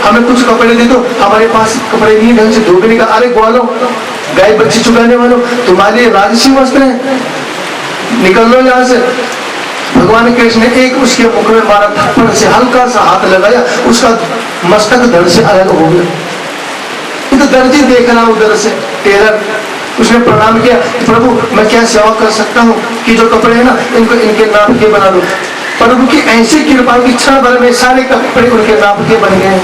हमें कुछ कपड़े दे दो, हमारे पास कपड़े नहीं ढंग से धोबने का। अरे ग्वालों, गाय बच्ची चुगाने वालों, तुम्हारे राजसी वस्त्र हैं, निकल लो यहाँ से। भगवान कृष्ण ने एक उसके मुख में मारा, थप्पड़ से हल्का सा हाथ लगाया, उसका मस्तक धड़ से अलग हो गया। तो दर्जी देख रहा उधर से, टेलर, उसने प्रणाम किया, प्रभु मैं क्या सेवा कर सकता हूँ कि जो कपड़े हैं ना इनको इनके नाप के बना दो। प्रभु की ऐसी कृपा की क्षण भर में सारे कपड़े उनके नाप के बन गए।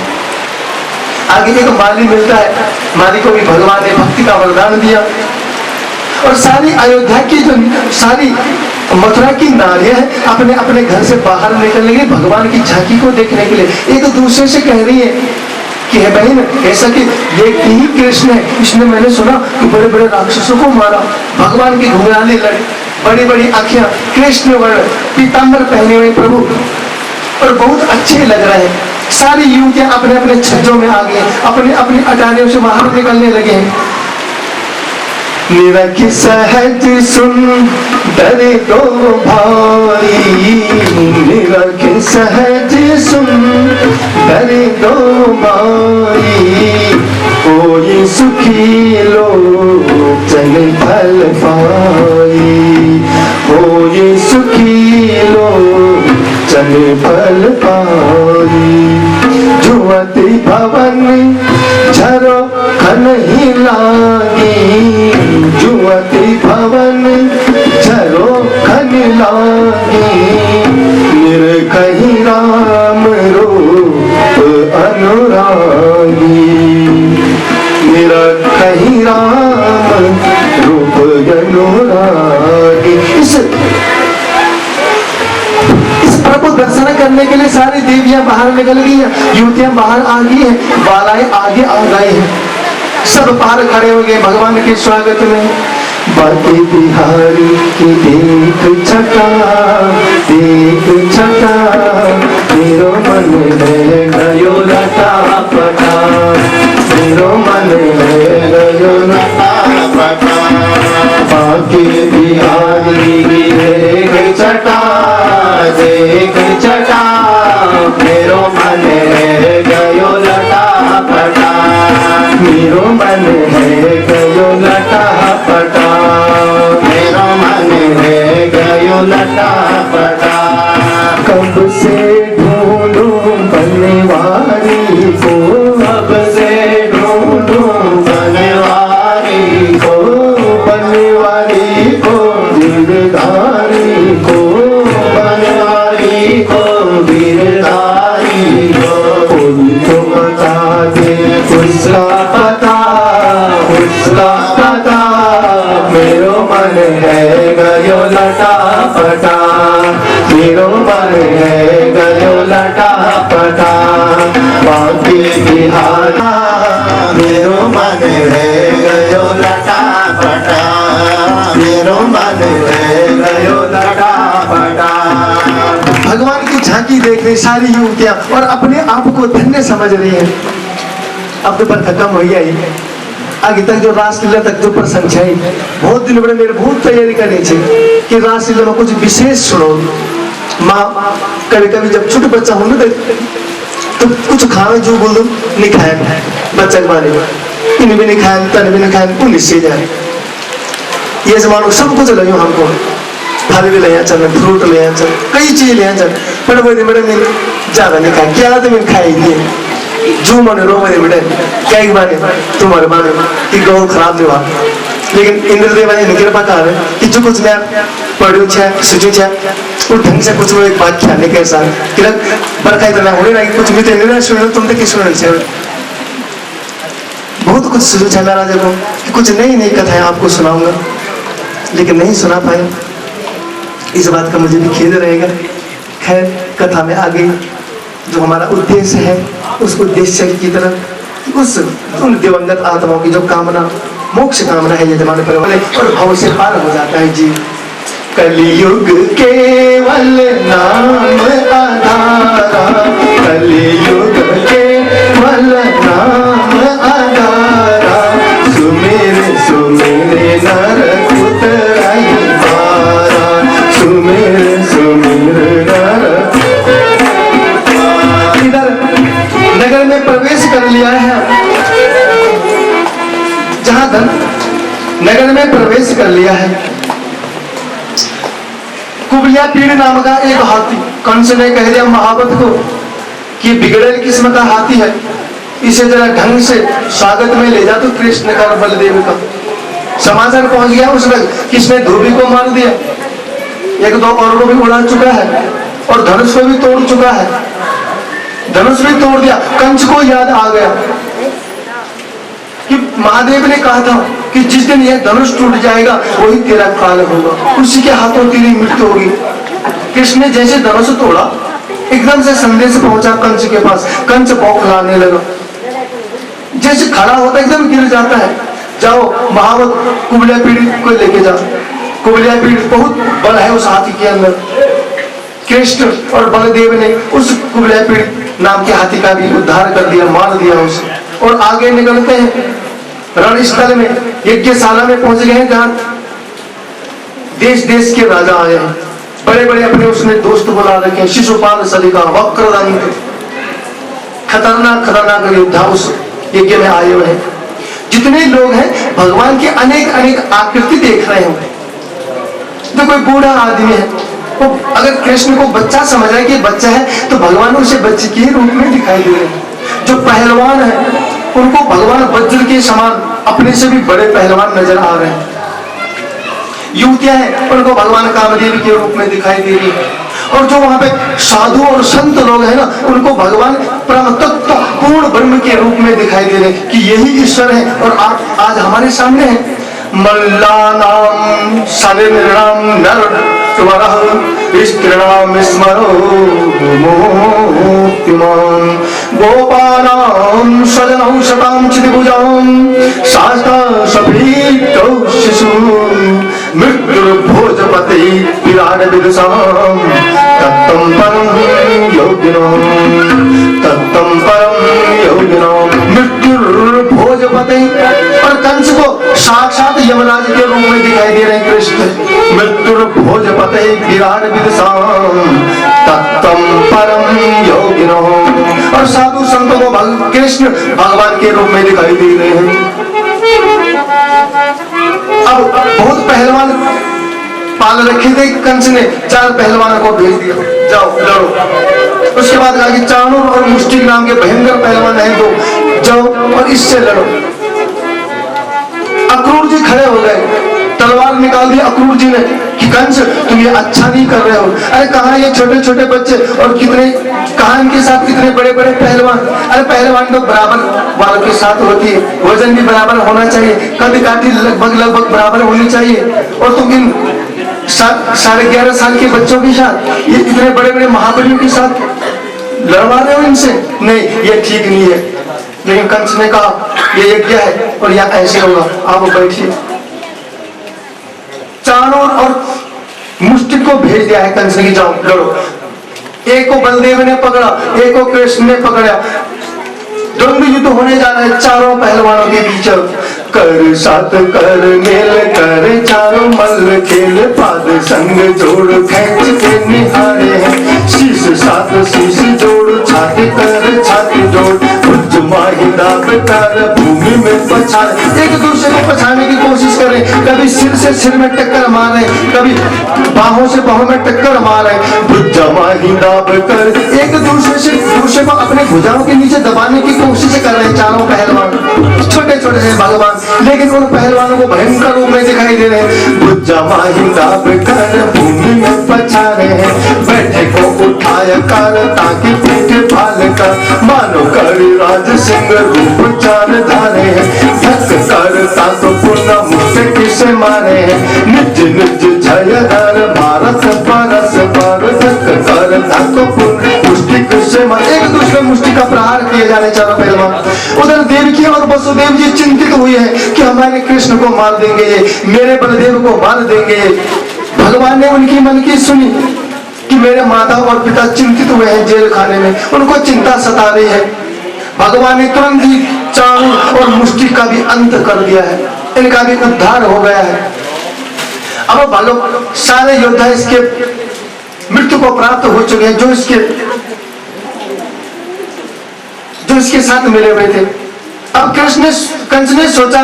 आगे एक माली मिलता है, माली को भी भगवान ने भक्ति का वरदान दिया, और सारी अयोध्या की जो सारी मथुरा की नारियां हैं अपने अपने घर से बाहर निकलने के लिए भगवान की झांकी को देखने के लिए एक दूसरे से कह रही है कि है बहन, ऐसा कि ये ही कृष्ण है, इसने मैंने सुना कि बड़े बड़े राक्षसों को मारा। भगवान की घुंघराले लड़ी, बड़ी बड़ी आंखें, कृष्ण वर्ण, पीताम्बर पहने हुए प्रभु, और बहुत अच्छे लग रहे हैं। सारी युवतियां अपने अपने छज्जों में आ गए, अपने अपने अटारियों से बाहर निकलने लगे हैं। निरख सहज सुन डरे दो भाई, निरख सहज सुन डरे दो भाई, कोई सुखी लोचन फल पाई, कोई सुखी लोचन फल पाई। जुवती भवन झरो खन ही लागी, जुवती भवन झरो खन लागी, निरखहि राम रूप अनुरागी, निरखहि राम रूप अनुरागी। इस प्रभु दर्शन करने के लिए सारी देवियां बाहर निकल गई हैं, युवतियां बाहर आ गई हैं, बालाएं आगे आ गए हैं, सब बाहर खड़े हो गए भगवान के स्वागत में। बाकी बिहारी की देख छटा, देख छटा, मेरो मन में गयो लटा पटा, मेरो मन में गयो लटा पटा। बाकी बिहारी की देख छटा, देख छटा, मेरो मन में गयो लटा पटा, मेरो मन में गयो लटा पटा, मेरो मन में गयो लटा पटा। कब से ढूंढूं बनवारी को, कब से ढूंढूं बनवारी को, बनवारी को गिरधारी को, बनवारी को गिरधारी को। कोई तो बता दे उसका पता, उसका पता, मेरो मन है गयो लटा पटा, मेरो मन है गयो लटा पटा। बाकी बिहारा मेरो मन है गयो लटा पटा, मेरो मन है गयो लटा पटा। भगवान की झांकी देख रही सारी युवतियां और अपने आप को धन्य समझ रही है। अब तो पर खत्म हो गया ही, आगे तक जो रासलीला तक जो प्रसंग है, बहुत दिन बड़े मेरे बहुत तैयारी करनी चाहिए कि रासलीला में कुछ विशेष सुनो। माँ कभी कभी जब छोटे बच्चा हो ना तो कुछ खावे जो बोल दो नहीं खाया बच्चा के बारे में, इन भी नहीं खाया, तन भी नहीं खाया, पुलिस से जाए ये जमानो सब कुछ लगे हमको, फल भी ले चल, फ्रूट ले चल, कई चीज ले चल, बड़े बड़े बड़े में ज्यादा नहीं खाया, क्या तो मैंने खाई दिए जो मन रो मेरे बेटे कई बार तुम्हारे बारे में कि गौ खराब नहीं हुआ, लेकिन इंद्रदेव ने कृपा कर कि जो कुछ मैं पढ़ू छे सुझू छे वो ढंग से कुछ एक बात ख्याल के साथ कि बरखा इतना होने ना कुछ भी तेरे ना सुनो तुम तो किस सुन छे बहुत कुछ सुझू छे महाराज को कि कुछ नई नई कथाएं आपको सुनाऊंगा, लेकिन नहीं सुना पाए, इस बात का मुझे भी खेद रहेगा। खैर कथा में आगे जो हमारा उद्देश्य है उस उद्देश्य की तरफ उस उन दिवंगत आत्माओं की जो कामना मोक्ष कामना है ये जमाने पर वाले और भाव से पार हो जाता है जी। कलियुग केवल नाम आधारा, कलियुग केवल नाम आधारा, सुमेर सुमेर नर उतराई पारा, सुमेर सुमेर नर। इधर नगर में प्रवेश दुर्योधन नगर में प्रवेश कर लिया है। कुबलिया पीड़ नाम का एक हाथी, कंस ने कह दिया महावत को कि बिगड़ेल किस्म का हाथी है, इसे जरा ढंग से स्वागत में ले जा। तो कृष्ण का और बलदेव का समाचार पहुंच गया उस वक्त, किसने धोबी को मार दिया, एक दो और को भी उड़ा चुका है और धनुष को भी तोड़ चुका है, धनुष भी तोड़ दिया। कंस को याद आ गया कि महादेव ने कहा था कि जिस दिन यह धनुष टूट जाएगा वही तेरा काल होगा, उसी के हाथों तेरी मृत्यु होगी। कृष्ण ने जैसे धनुष तोड़ा, एकदम से संदेश पहुंचा कंस के पास। कंस बौखलाने लगा, जैसे खड़ा होता एकदम गिर जाता है। जाओ महावत कुबलिया पीड़ को लेके जाओ। कुबलिया पीड़ बहुत बल है उस हाथी के अंदर। कृष्ण और बलदेव ने उस कुबलिया पीड़ नाम के हाथी का भी उद्धार कर दिया, मार दिया उसे। और आगे निकलते हैं रणस्थल में, यज्ञशाला में पहुंच गए हैं जहां देश देश के राजा आए हैं। बड़े बड़े अपने उसने दोस्त बुला रखे हैं, शिशुपाल, सलिका, वक्रदंत, खतरनाक खतरनाक योद्धा उस यज्ञ में आए हुए हैं। जितने लोग हैं भगवान की अनेक अनेक आकृति देख रहे हैं। तो कोई बूढ़ा आदमी है, वो अगर कृष्ण को बच्चा समझ रहा है कि बच्चा है, तो भगवान उसे बच्चे के रूप में दिखाई दे रहे हैं। जो पहलवान है उनको भगवान वज्र के समान अपने से भी बड़े पहलवान नजर आ रहे हैं। युवतियां हैं उनको भगवान कामदेव के रूप में दिखाई दे रही है। और जो वहां पे साधु और संत लोग हैं ना, उनको भगवान परम तत्व पूर्ण ब्रह्म के रूप में दिखाई दे रहे हैं कि यही ईश्वर है और आप आज हमारे सामने है। मल्लानाम सनिर्णाम नरवरः स्त्रीणाम स्मरो मुक्तिमान् गोपानां सजनौ शतां चितिभुजां शास्ता सभीतौ शिशून् मृत्युर्भोजपते विराट विदुषां तत्तं परं योगिनो तत्तं परं योगिनो मृत्युर्भोजपते। और कंस को साक्षात यमराज के रूप में दिखाई दे रहे हैं कृष्ण। मृत्युर्भोजपते विराट विदुषां तत्तं परं योगिनो। और साधु संतों को कृष्ण भगवान के रूप में दिखाई दे रहे हैं। अब बहुत पहलवान पाल रखे थे कंस ने, 4 पहलवानों को भेज दिया, जाओ लड़ो। उसके बाद कहा कि चाणूर और मुष्टिक नाम के भयंकर पहलवान हैं दो, जाओ और इससे लड़ो। अक्रूर जी खड़े हो गए, तलवार निकाल दी अक्रूर जी ने कि कंस तुम ये अच्छा नहीं कर रहे हो। अरे कहाँ ये छोटे छोटे बच्चे और कितने, कहाँ इनके साथ कितने बड़े बड़े पहलवान। अरे पहलवान तो बराबर वालों के साथ होती है, वजन भी बराबर होना चाहिए, कद काठी लगभग बराबर होनी चाहिए। और तुम इन 11.5 साल के बच्चों के साथ, ये इतने बड़े बड़े महाबलियों के साथ लड़वा रहे हो इनसे, नहीं ये ठीक नहीं है। लेकिन कंस ने कहा ये यज्ञ है और यह ऐसे होगा, आप बैठिए। चाणूर और मुष्टिक को भेज दिया है कंस ने कि जाओ लड़ो। एक को बलदेव ने पकड़ा, एक को कृष्ण ने पकड़ा। द्वंद्व युद्ध होने जा रहा है चारों पहलवानों के बीच। कर साथ कर मेल कर चारों मल खेल, पाद संग जोड़ खेच के निहारे हैं। शीश साथ शीश जोड़, छाती कर छाती जोड़, भुज माही दाब कर भूमि में पछाड़। एक दूसरे को पछाड़ने की कोशिश करें, कभी सिर से सिर में टक्कर मारे, कभी बाहों से बाहों में टक्कर मारे। भुज माही दाब कर एक दूसरे को अपने भुजाओं के नीचे दबाने की कोशिश कर रहे हैं चारों पहलवान। छोटे छोटे हैं भगवान, लेकिन उन पहलवानों को भयंकर रूप में दिखाई दे रहे हैं। भुजा माही दाब कर भूमि में पछाड़े हैं, बैठे को उठाया कर ताकि पीठ भाल कर, मानो कर राज सिंह रूप 4 धारे हैं। धक कर ताको पुनः मुझसे किसे मारे हैं, निज निज जय धर भारत परस पर। धक कर ताको पुनः मुष्टिक से मारे, एक दूसरे मुष्टि का प्रहार किए जाने चारों पहलवान। उधर देवकी और वसुदेव जी चिंतित हुए हैं कि हमारे कृष्ण को मार देंगे ये, मेरे बलदेव को मार देंगे ये। भगवान ने उनकी मन की सुनी कि मेरे माता और पिता चिंतित हुए हैं जेल खाने में, उनको चिंता सता रही है। भगवान ने तुरंत ही चाणूर और मुष्टिक का भी अंत कर दिया है, इनका भी उद्धार हो गया है। अब सारे योद्धा इसके मृत्यु को प्राप्त हो चुके हैं, जो इसके साथ मिले हुए थे। अब कंस ने सोचा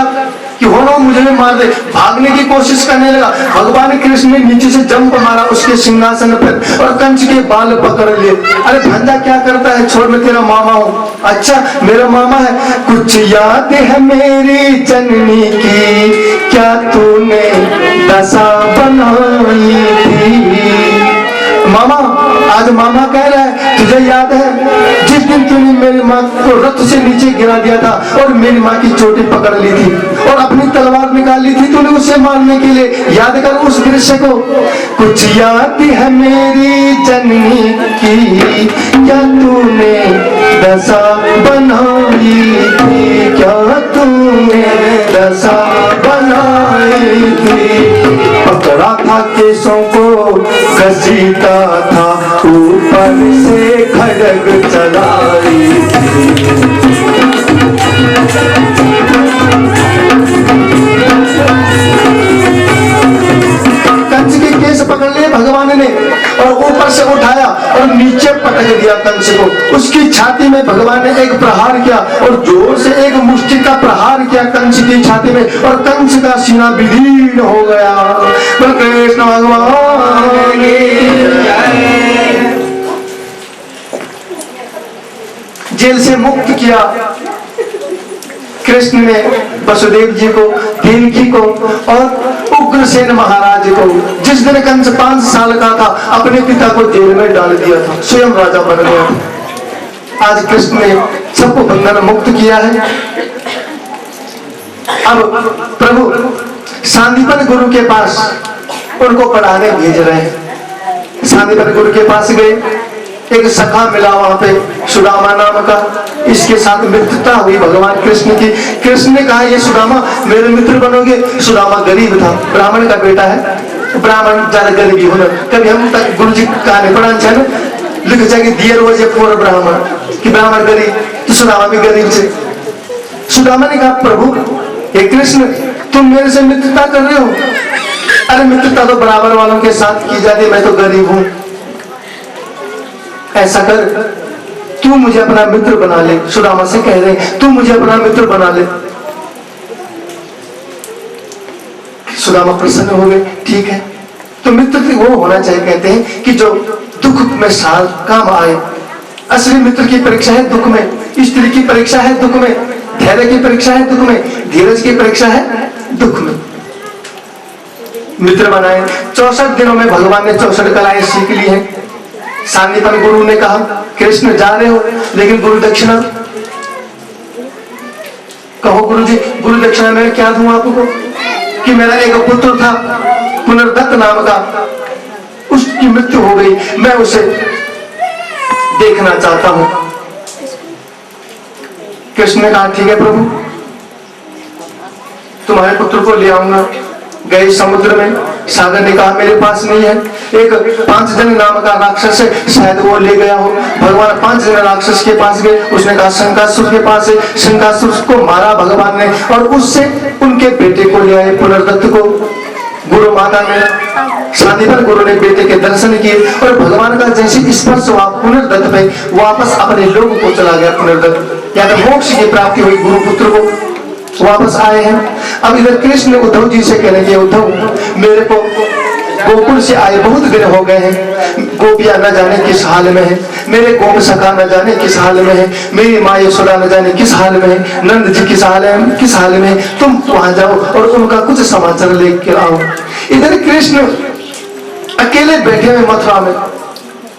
कि हो ना मुझे भी मार दे। भागने की कोशिश करने लगा, भगवान कृष्ण ने नीचे से जंप मारा उसके सिंहासन पर और कंस के बाल पकड़ लिए। अरे भंजा क्या करता है, छोड़, मैं तेरा मामा हूँ। अच्छा मेरा मामा है, कुछ याद है मेरी जननी की, क्या तूने दशा बनाई थी। मामा, आज मामा कह रहा है तुझे याद है जिस दिन तूने मेरी माँ को रथ से नीचे गिरा दिया था और मेरी माँ की चोटी पकड़ ली थी और अपनी तलवार निकाल ली थी तूने उसे मारने के लिए, याद कर उस दृश्य को। कुछ याद है मेरी जननी की, क्या तूने दशा बनाई थी, क्या तूने दशा बनाई थी। पकड़ा था केसों को घसीटा था, ऊपर से खड़ग चलाई थी। कंस के केस पकड़ लिए भगवान ने और ऊपर से उठाया और नीचे पटक दिया कंस को। उसकी छाती में भगवान ने एक प्रहार किया और जोर से एक मुष्टि का प्रहार किया कंस की छाती में और कंस का सीना विदीर्ण हो गया। कृष्ण भगवान जेल से मुक्त किया कृष्ण ने वसुदेव जी को, देवकी को और उग्रसेन महाराज को। जिस दिन कंस 5 साल का था अपने पिता को जेल में डाल दिया था, स्वयं राजा बन गया था। आज कृष्ण ने सबको बंधन मुक्त किया है। अब प्रभु सांदीपन गुरु के पास उनको पढ़ाने भेज रहे हैं। सांदीपन गुरु के पास गए, एक सखा मिला वहां पे सुदामा नाम का, इसके साथ मित्रता हुई भगवान कृष्ण की। कृष्ण ने कहा ये सुदामा मेरे मित्र बनोगे। सुदामा गरीब था, ब्राह्मण का बेटा है, ब्राह्मण ज्यादा गरीबी होना। कभी हम तक गुरु जी कहानी पढ़ा ना, लिख जाएंगे दियर वॉज ए पुअर ब्राह्मण, कि ब्राह्मण गरीब तो सुदामा भी गरीब से। सुदामा ने कहा प्रभु हे कृष्ण तुम मेरे से मित्रता कर रहे हो। अरे मित्रता तो बराबर वालों के साथ की जाती है, मैं तो गरीब हूं। ऐसा कर तू मुझे अपना मित्र बना ले। सुदामा से कह रहे तू मुझे अपना मित्र बना ले। सुदामा प्रसन्न हो गए, ठीक है। तो मित्र वो होना चाहिए, कहते हैं कि जो दुख में साथ काम आए। असली मित्र की परीक्षा है दुख में, स्त्री की परीक्षा है दुख में, धैर्य की परीक्षा है दुख में, धीरज की परीक्षा है दुख में। मित्र बनाए। 64 दिनों में भगवान ने 64 कलाएं सीख ली हैं। सांदीपन गुरु ने कहा कृष्ण जा रहे हो लेकिन गुरु दक्षिणा कहो। गुरु जी गुरु दक्षिणा मैं क्या दूं आपको? कि मेरा एक पुत्र था पुनर्दत्त नाम का, उसकी मृत्यु हो गई, मैं उसे देखना चाहता हूं। कृष्ण ने कहा ठीक है प्रभु तुम्हारे पुत्र को ले आऊंगा। गए समुद्र में, सागर ने कहा मेरे पास नहीं है। एक 5 जन नाम का राक्षस है, शायद वो ले गया हो। भगवान 5 जन राक्षस के पास गए, उसने कहा शंकासुर के पास है। शंकासुर को मारा भगवान ने और उससे उनके बेटे को ले आए पुनर्दत्त को। गुरु माता ने सांदीपन गुरु ने बेटे के दर्शन किए और भगवान का जैसे स्पर्श हुआ पुनर्दत्त में, वापस अपने लोग को चला गया पुनर्दत्त, या मोक्ष की प्राप्ति हुई गुरु पुत्र को, वापस आए हैं। अब इधर कृष्ण उद्धव जी से कहने के उद्धव मेरे को गोकुल से आए बहुत दिन हो गए हैं, गोपियां न जाने किस हाल में है, मेरे गोप सखा न जाने किस हाल में है, मेरी माँ यशोदा न जाने किस हाल में है, नंद जी किस हाल में है। तुम वहां जाओ और उनका कुछ समाचार लेकर आओ। इधर कृष्ण अकेले बैठे हुए मथुरा में,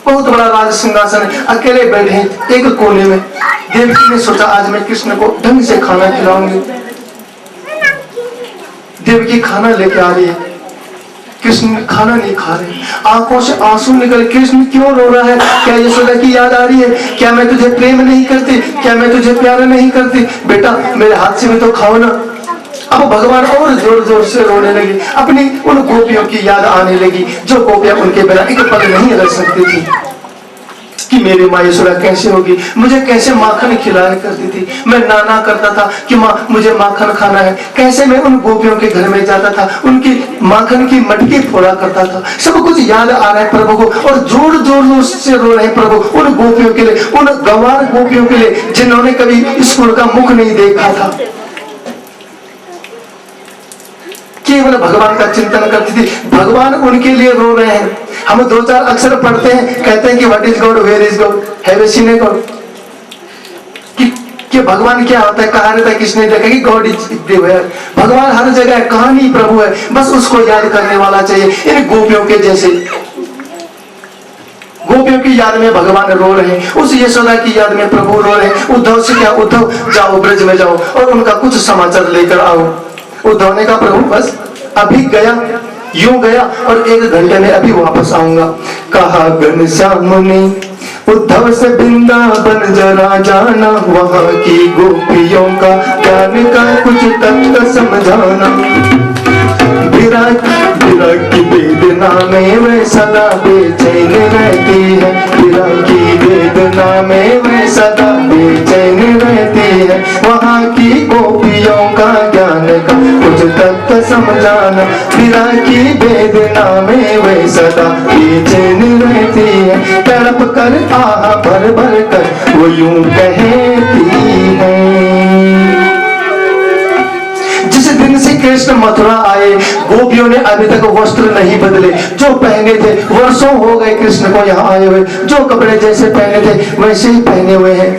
बहुत बड़ा राज सिंहासन है, अकेले बैठे एक कोने में। देवकी ने सोचा आज मैं कृष्ण को ढंग से खाना खिलाऊंगी। देवकी खाना लेके आ रही है, कृष्ण खाना नहीं खा रहे, आंखों से आंसू निकल। कृष्ण क्यों रो रहा है? क्या यशोदा की याद आ रही है? क्या मैं तुझे प्रेम नहीं करती? क्या मैं तुझे प्यार नहीं करती? बेटा मेरे हाथ से भी तो खाओ ना। अब भगवान और जोर जोर से रोने लगे, अपनी उन गोपियों की याद आने लगी जो गोपियां उनके बिना एक पल नहीं रह सकती थी। कि मेरी माँ यशोदा कैसे होगी, मुझे कैसे माखन खिलाया करती थी। मैं नाना करता था कि माँ मुझे माखन खाना है। कैसे मैं उन गोपियों के घर में जाता था, उनकी माखन की मटकी फोड़ा करता था। सब कुछ याद आ रहा है प्रभु को और जोर जोर से रो रहे हैं प्रभु उन गोपियों के लिए, उन गंवार गोपियों के लिए जिन्होंने कभी स्कूल का मुख नहीं देखा था। केवल भगवान का चिंतन करती थी। भगवान उनके लिए रो रहे हैं। हम 2-4 अक्षर पढ़ते हैं, कहते हैं कि what is God, where is God, have you seen a God, कि भगवान क्या होता है, कहाँ रहता है, किसने देखा, कि गॉड इज एवरीवेयर। भगवान हर जगह है, कहाँ नहीं प्रभु है, बस उसको याद करने वाला चाहिए। इन गोपियों के जैसे गोपियों की याद में भगवान रो रहे हैं, उस यशोदा की याद में प्रभु रो रहे हैं। उद्धव से क्या, उद्धव जाओ ब्रज में जाओ और उनका कुछ समाचार लेकर आओ। उद्धव ने कहा प्रभु बस अभी गया, यूं गया और 1 घंटे में अभी वापस आऊंगा। कहा घनश्याम ने उद्धव से वृंदावन जरा जाना, वहां की गोपियों का ज्ञान का कुछ तत्व समझाना। विराग की वेदना में वह सदा बेचैन रहती है, विराग की वेदना में वह सदा बेचैन रहती है। वहाँ की गोपियों का ज्ञान का कुछ तत्व समझाना। विराग की वेदना में वह सदा बेचैन रहती है, तड़प कर आह भर भर कर वो यूं कहती है। जिस दिन से कृष्ण मथुरा आए, गोपियों ने अभी तक वस्त्र नहीं बदले। जो पहने थे, वर्षों हो गए कृष्ण को यहाँ आए हुए, जो कपड़े जैसे पहने थे वैसे ही पहने हुए हैं।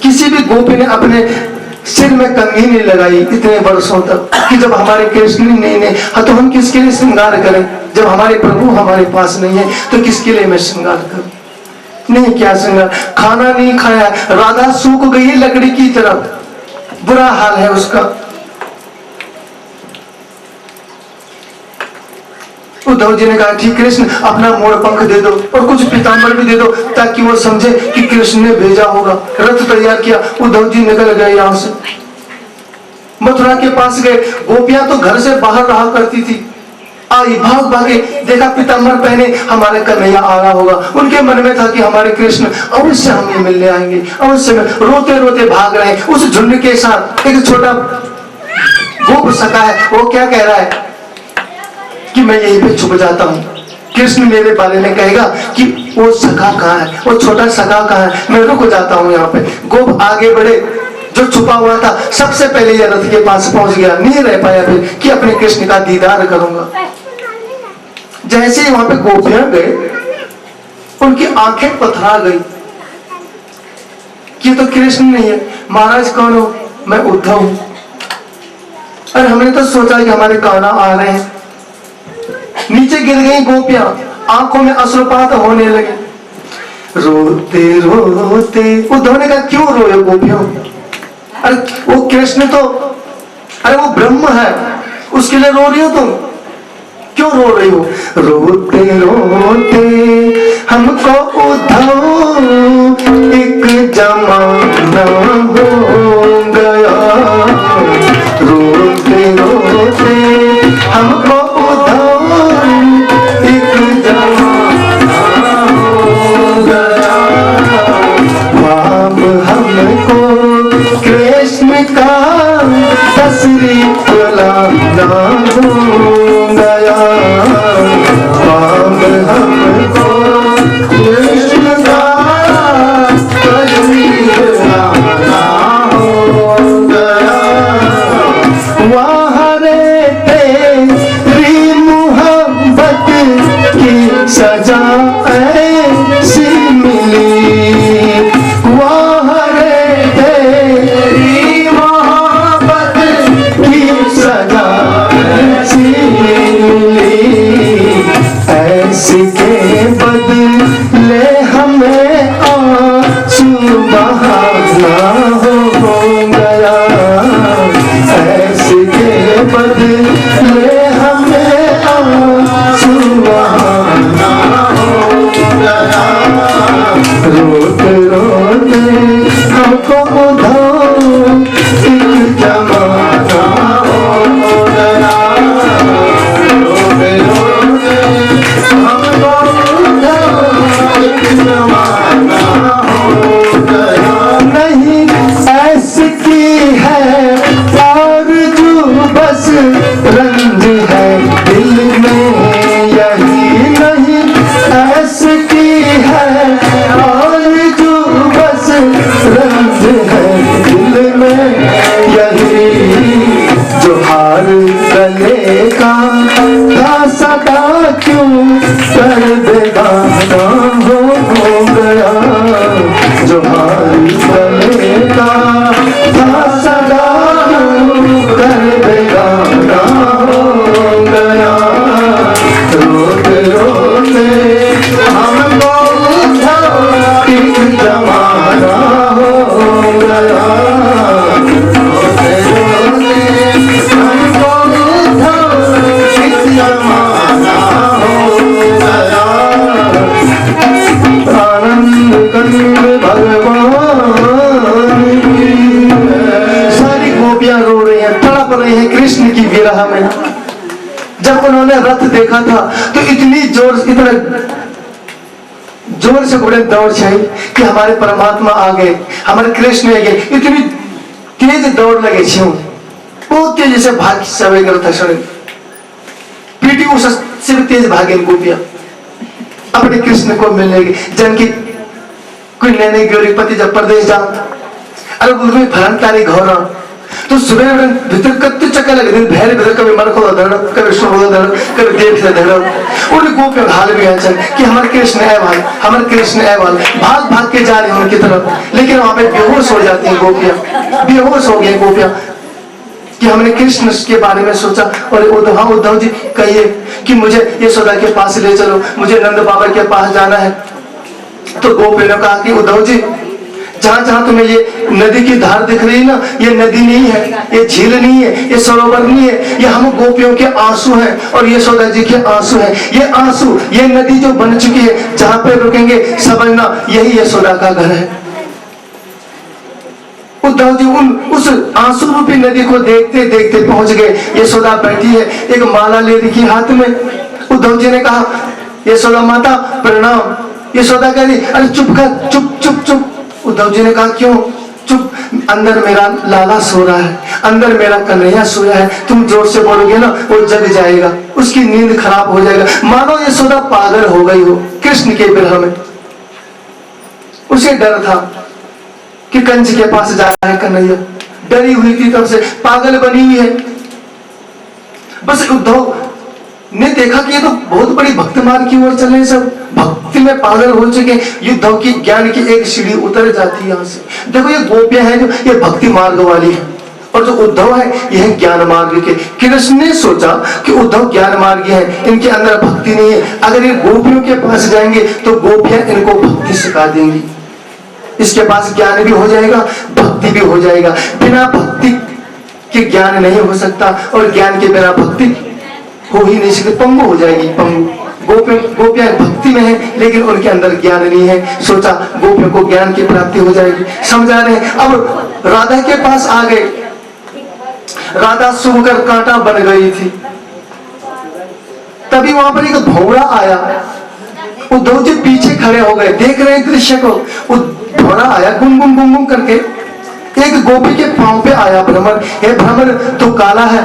किसी भी गोपी ने अपने सिर में कंघी नहीं लगाई इतने वर्षों तक, कि जब हमारे कृष्ण नहीं तो हम किसके लिए श्रृंगार करें। जब हमारे प्रभु हमारे पास नहीं है तो किसके लिए मैं श्रृंगार करूं। नहीं, क्या श्रृंगार, खाना नहीं खाया, राधा सूख गई है लकड़ी की तरह, बुरा हाल है उसका। उद्धव जी ने कहा ठीक कृष्ण अपना मोड़ पंख दे दो और कुछ पीताम्बर भी दे दो, ताकि वो समझे कि कृष्ण ने भेजा होगा। रथ तैयार किया, उद्धव जी निकल गए यहाँ से, मथुरा के पास गए। गोपियां तो घर से बाहर रहा करती थी, आई भाग भागे, देखा पीताम्बर पहने हमारे कन्हैया आ रहा होगा। उनके मन में था कि हमारे कृष्ण अवश्य हमें मिलने आएंगे, अवश्य में। रोते रोते भाग रहे हैं। उस झुंड के साथ एक छोटा गोप सखा है, वो क्या कह रहा है कि मैं यहीं पे छुप जाता हूँ, कृष्ण मेरे बारे में कहेगा कि वो सखा कहाँ है, वो छोटा सखा कहाँ है, मैं रुक जाता हूँ यहाँ पे। गोप आगे बढ़े, जो छुपा हुआ था सबसे पहले यह रथ के पास पहुंच गया। नहीं रह पाया फिर कि अपने कृष्ण का दीदार करूंगा। जैसे ही वहां पे गोपियां गए, उनकी आंखें पथरा गई कि तो कृष्ण नहीं है। महाराज कौन हो? मैं उद्धव हूं। और हमने तो सोचा कि हमारे कान्हा आ रहे हैं। नीचे गिर गई गोपियां, आंखों में अश्रुपात होने लगे। रोते रोते उद्धव ने कहा क्यों रोए गोपियों? अरे वो कृष्ण तो, अरे वो ब्रह्म है, उसके लिए रो रही हो तुम? क्यों रो रही हो? रोते रोते हमको उद्धव एक जमाना हो गया। रोते रोते हमको उद्धव एक जमाना हो गया। ख्वाब हमको कृष्ण का तस्वीर लाना हो गया। ख्वाब हमको कृष्ण का तस्वीर लाना हो गया। वहाँ तेरी मोहब्बत की सजा ऐसी मिली। वहाँ तेरी मोहब्बत की सजा ऐसी मिली, ऐसी के कृष्ण की विरह में जब उन्होंने रथ देखा था तो इतनी इतना जोर से घोड़े दौड़ चाहिए कि हमारे परमात्मा आ गए, हमारे कृष्ण आ गए। इतनी तेज दौड़ लगे छे, बहुत तेजी से भाग सवे करता क्षण पीटी उषा से भी तेज भागे गोपियां अपने कृष्ण को मिलने की। जनकी कोई नैने गोरी पति जब परदेश जा, अरे उसमें फलन तारी घोरा तो सुबह भीतर कत्ते चक्कर लगे दिन भैर भीतर कभी मन को धड़, कभी शुभ धड़, कभी देव से धड़। उन गोपियों हाल भी चल कि हमारे कृष्ण है भाई, हमारे कृष्ण है भाई, भाग भाग के जा रहे हैं उनकी तरफ, लेकिन वहां पे बेहोश हो जाती हैं गोपियां, बेहोश हो गई गोपियां कि हमने कृष्ण के बारे में सोचा। और उद्धव जी कहिए कि मुझे यशोदा के पास ले चलो, मुझे नंद बाबा के पास जाना है। तो गोपियों ने कहा कि उद्धव जी जहां जहां तुम्हें ये नदी की धार दिख रही है ना, ये नदी नहीं है, ये झील नहीं है, ये सरोवर नहीं है, ये हम गोपियों के आंसू हैं और यशोदा जी के आंसू हैं। ये आंसू, ये नदी जो बन चुकी है, जहां पे रुकेंगे समझना यही यशोदा का घर है। उद्धव जी उस आंसू रूपी नदी को देखते देखते पहुंच गए। यशोदा बैठी है, एक माला ले रखी हाथ में। उद्धव जी ने कहा यशोदा माता प्रणाम। यशोदा कह रही अरे चुप कर, चुप चुप चुप। उद्धव जी ने कहा क्यों चुप? अंदर मेरा लाला सो रहा है, अंदर मेरा कन्हैया सोया है, तुम जोर से बोलोगे ना वो जग जाएगा, उसकी नींद खराब हो जाएगा। मानो यशोदा पागल हो गई हो कृष्ण के विरह में। उसे डर था कि कंस के पास जा रहा है कन्हैया, डरी हुई थी, तब से पागल बनी हुई है। बस उद्धव ने देखा कि ये तो बहुत बड़ी भक्ति मार्ग की ओर चल रहे हैं, सब भक्ति में पागल हो चुके। युद्धों की ज्ञान की एक सीढ़ी उतर जाती है यहाँ से। देखो ये गोपियां हैं जो ये भक्ति मार्ग वाली है, और जो उद्धव है यह ज्ञान मार्ग के। कृष्ण ने सोचा कि उद्धव ज्ञान मार्गी है, इनके अंदर भक्ति नहीं है, अगर ये गोपियों के पास जाएंगे तो गोपियां इनको भक्ति सिखा देंगी, इसके पास ज्ञान भी हो जाएगा, भक्ति भी हो जाएगा। बिना भक्ति के ज्ञान नहीं हो सकता, और ज्ञान के बिना भक्ति हो ही नहीं सकती, पंगु हो जाएगी, पंगु। गोपियां भक्ति में है लेकिन उनके अंदर ज्ञान नहीं है। सोचा गोपियों को ज्ञान की प्राप्ति हो जाएगी, समझा रहे। अब राधा के पास आ गए। राधा सूंघकर कांटा बन गई थी। तभी वहां पर एक भौरा आया। उद्धव जी पीछे खड़े हो गए, देख रहे दृश्य को। भौरा आया गुम गुम गुम गुम करके, एक गोपी के पांव पे आया। भ्रमर, हे भ्रमर तू काला है,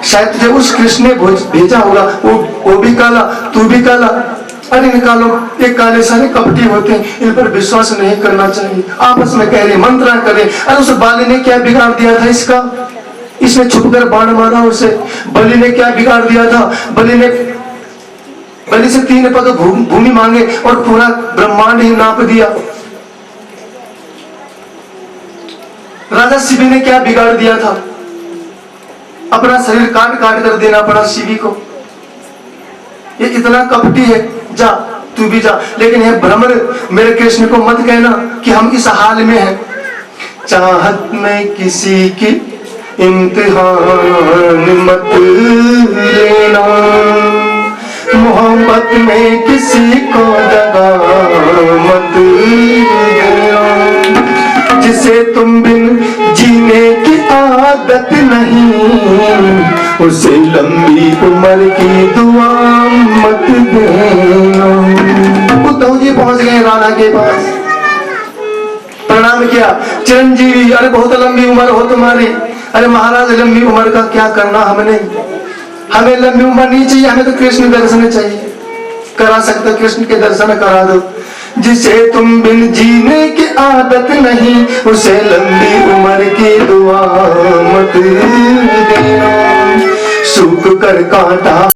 शायद तुझे उस कृष्ण ने भेजा होगा, वो भी काला, तू भी काला। अरे निकालो, ये काले सारे कपटी होते हैं, इन पर विश्वास नहीं करना चाहिए। आपस में कह रहे, मंत्रणा करे। अरे उस बाली ने क्या बिगाड़ दिया था इसका? इसने छुपकर बाण मारा उसे। बलि ने क्या बिगाड़ दिया था? बलि से 3 पग भूमि मांगे और पूरा ब्रह्मांड ही नाप दिया। राजा शिवी ने क्या बिगाड़ दिया था? अपना शरीर काट काट कर देना पड़ा शिवी को। ये इतना कपटी है, जा तू भी जा। लेकिन ये भ्रमर, मेरे कृष्ण को मत कहना कि हम इस हाल में हैं। चाहत में किसी की इम्तिहान मत लेना, मोहब्बत में किसी को दगा मत देना। जिसे तुम बिन जीने की आदत नहीं, उसे लंबी उम्र की दुआ मत देना। उद्धव जी पहुंच गए राणा के पास, प्रणाम किया। चिरंजीवी, अरे बहुत लंबी उम्र हो तुम्हारी। अरे महाराज लंबी उम्र का क्या करना हमने, हमें लंबी उम्र नहीं चाहिए, हमें तो कृष्ण दर्शन चाहिए। करा सकते कृष्ण के दर्शन करा दो। जिसे तुम बिन जीने की आदत नहीं, उसे लंबी उम्र की दुआ मत देना। सूख कर कांटा